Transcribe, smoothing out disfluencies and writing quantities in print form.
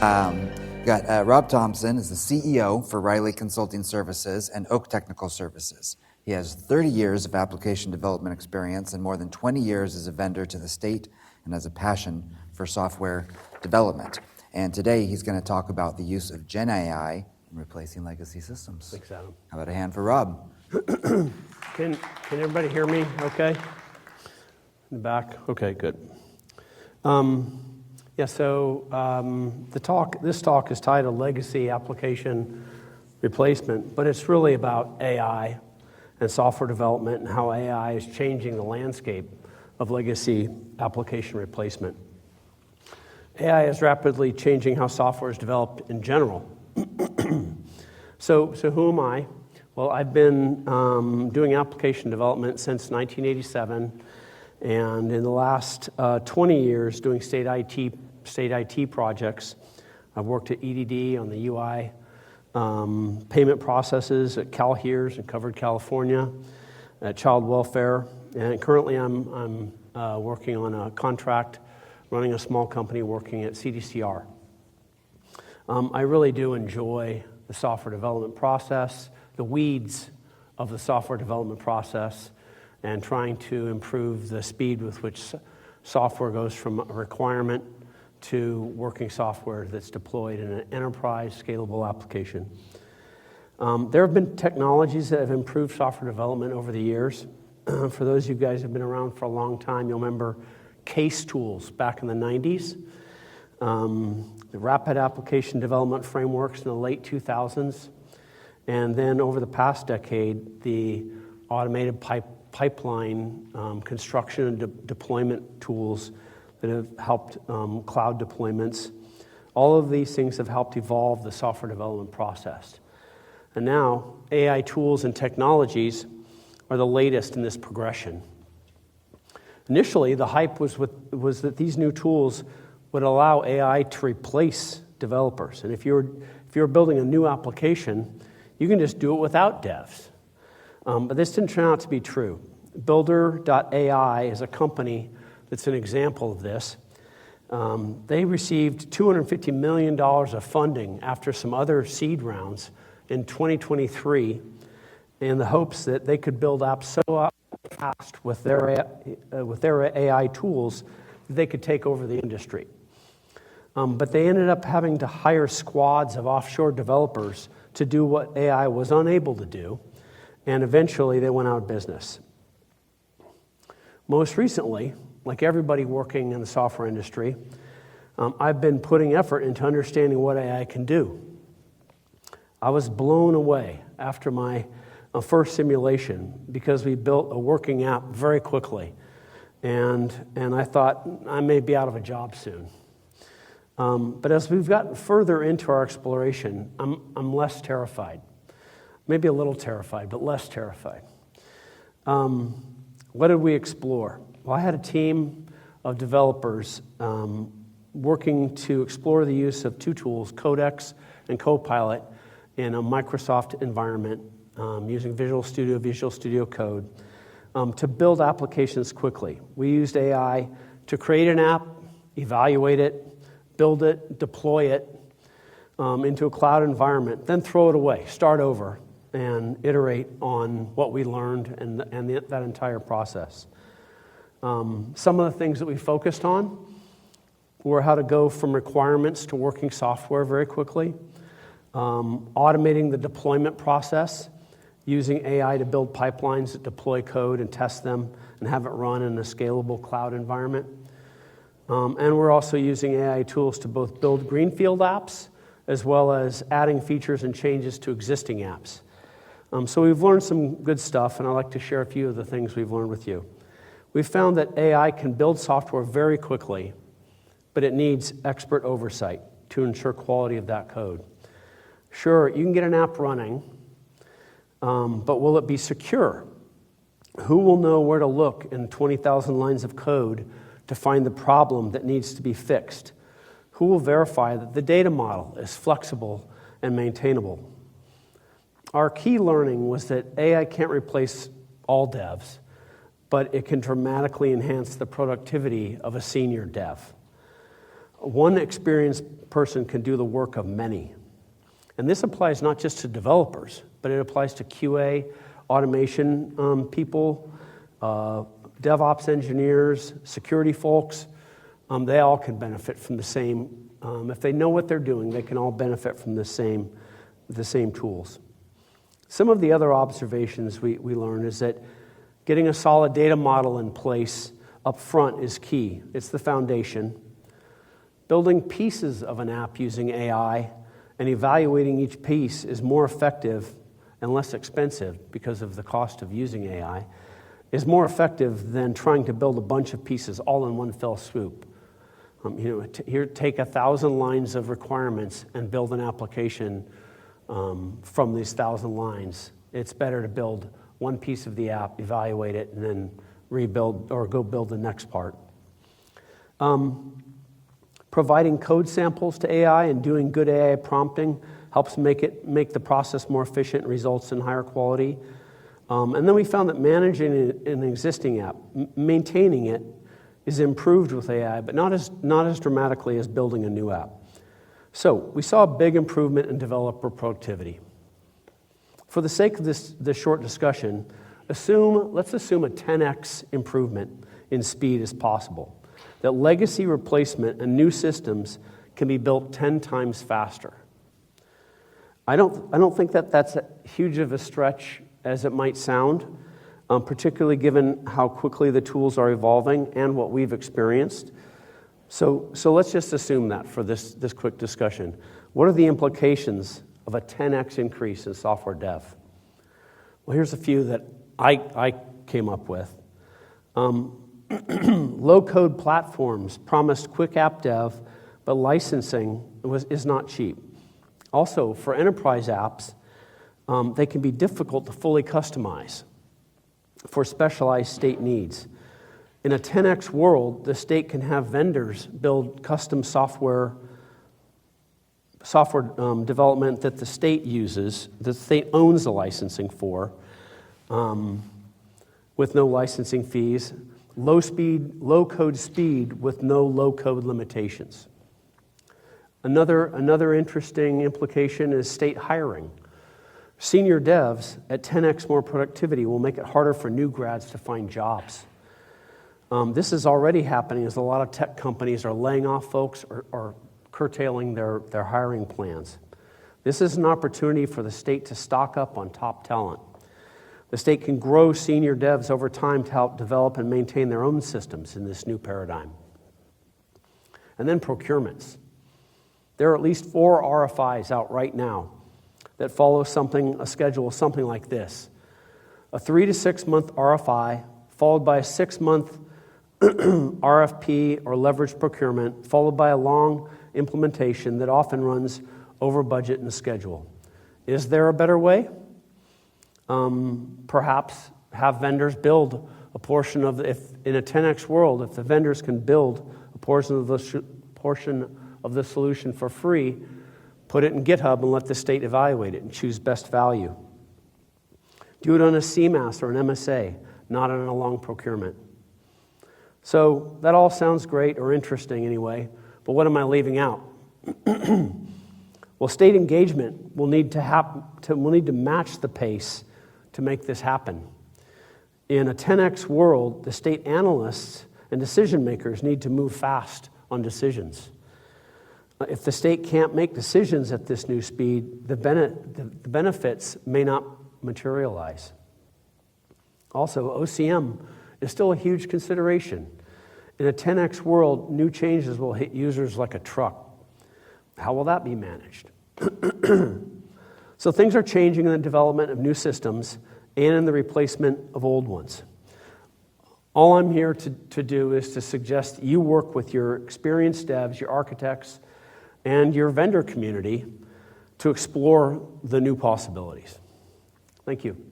Robb Thompson is the CEO for Riley Consulting Services and Oak Technical Services. He has 30 years of application development experience and more than 20 years as a vendor to the state and has a passion for software development. And today he's going to talk about the use of Gen AI in replacing legacy systems. Thanks, Adam. How about a hand for Robb? Can everybody hear me okay? In the back? Okay, good. This talk is titled Legacy Application Replacement, but it's really about AI and software development and how AI is changing the landscape of legacy application replacement. AI is rapidly changing how software is developed in general. So who am I? Well, I've been doing application development since 1987, and in the last 20 years doing state IT projects. I've worked at EDD on the UI payment processes at CalHERS in Covered California, at Child Welfare, and currently I'm working on a contract running a small company working at CDCR. I really do enjoy the software development process, the weeds of the software development process, and trying to improve the speed with which software goes from a requirement to working software that's deployed in an enterprise scalable application. There have been technologies that have improved software development over the years. For those of you guys who have been around for a long time, you'll remember case tools back in the 90s, the rapid application development frameworks in the late 2000s, and then over the past decade, the automated pipeline construction and deployment tools that have helped cloud deployments. All of these things have helped evolve the software development process. And now, AI tools and technologies are the latest in this progression. Initially, the hype was that these new tools would allow AI to replace developers. And if you're building a new application, you can just do it without devs. But this didn't turn out to be true. Builder.ai is a company that's an example of this. They received $250 million of funding after some other seed rounds in 2023 in the hopes that they could build apps so fast with their AI tools that they could take over the industry. But they ended up having to hire squads of offshore developers to do what AI was unable to do, and eventually they went out of business. Most recently, like everybody working in the software industry, I've been putting effort into understanding what AI can do. I was blown away after my first simulation because we built a working app very quickly, and I thought I may be out of a job soon. But as we've gotten further into our exploration, I'm less terrified. Maybe a little terrified, but less terrified. What did we explore? Well, I had a team of developers working to explore the use of two tools, Codex and Copilot, in a Microsoft environment using Visual Studio Code to build applications quickly. We used AI to create an app, evaluate it, build it, deploy it into a cloud environment, then throw it away, start over, and iterate on what we learned and that entire process. Some of the things that we focused on were how to go from requirements to working software very quickly, automating the deployment process, using AI to build pipelines that deploy code and test them and have it run in a scalable cloud environment. And we're also using AI tools to both build greenfield apps as well as adding features and changes to existing apps. So we've learned some good stuff, and I'd like to share a few of the things we've learned with you. We've found that AI can build software very quickly, but it needs expert oversight to ensure quality of that code. Sure, you can get an app running, but will it be secure? Who will know where to look in 20,000 lines of code to find the problem that needs to be fixed? Who will verify that the data model is flexible and maintainable? Our key learning was that AI can't replace all devs, but it can dramatically enhance the productivity of a senior dev. One experienced person can do the work of many. And this applies not just to developers, but it applies to QA, automation people, DevOps engineers, security folks. They all can benefit from the same. If they know what they're doing, they can all benefit from the same tools. Some of the other observations we learned is that getting a solid data model in place up front is key. It's the foundation. Building pieces of an app using AI and evaluating each piece is more effective and less expensive because of the cost of using AI, is more effective than trying to build a bunch of pieces all in one fell swoop. Here, take 1,000 lines of requirements and build an application from these 1,000 lines. It's better to build one piece of the app, evaluate it, and then rebuild or go build the next part. Providing code samples to AI and doing good AI prompting helps make the process more efficient and results in higher quality. And then we found that managing an existing app, maintaining it, is improved with AI, but not as dramatically as building a new app. So we saw a big improvement in developer productivity. For the sake of this short discussion, let's assume a 10x improvement in speed is possible. That legacy replacement and new systems can be built 10 times faster. I don't think that's as huge of a stretch as it might sound, particularly given how quickly the tools are evolving and what we've experienced. So let's just assume that for this quick discussion. What are the implications of a 10x increase in software dev? Well, here's a few that I came up with. Low-code platforms promised quick app dev, but licensing is not cheap. Also, for enterprise apps, they can be difficult to fully customize for specialized state needs. In a 10x world, the state can have vendors build custom software development that the state uses, the state owns the licensing for, with no licensing fees. Low code speed with no low code limitations. Another interesting implication is state hiring. Senior devs at 10x more productivity will make it harder for new grads to find jobs. This is already happening as a lot of tech companies are laying off folks or curtailing their hiring plans. This is an opportunity for the state to stock up on top talent. The state can grow senior devs over time to help develop and maintain their own systems in this new paradigm. And then procurements. There are at least 4 RFIs out right now that follow a schedule something like this. A 3 to 6 month RFI, followed by a 6-month RFP or leveraged procurement, followed by a long implementation that often runs over budget and schedule. Is there a better way? Perhaps have vendors build a portion of in a 10x world, if the vendors can build a portion of the solution for free, put it in GitHub and let the state evaluate it and choose best value. Do it on a CMAS or an MSA, not on a long procurement. So that all sounds great or interesting anyway, but what am I leaving out? Well, state engagement will need to match the pace to make this happen. In a 10x world, the state analysts and decision makers need to move fast on decisions. If the state can't make decisions at this new speed, the benefits may not materialize. Also, OCM is still a huge consideration. In a 10x world, new changes will hit users like a truck. How will that be managed? So things are changing in the development of new systems and in the replacement of old ones. All I'm here to do is to suggest you work with your experienced devs, your architects, and your vendor community to explore the new possibilities. Thank you.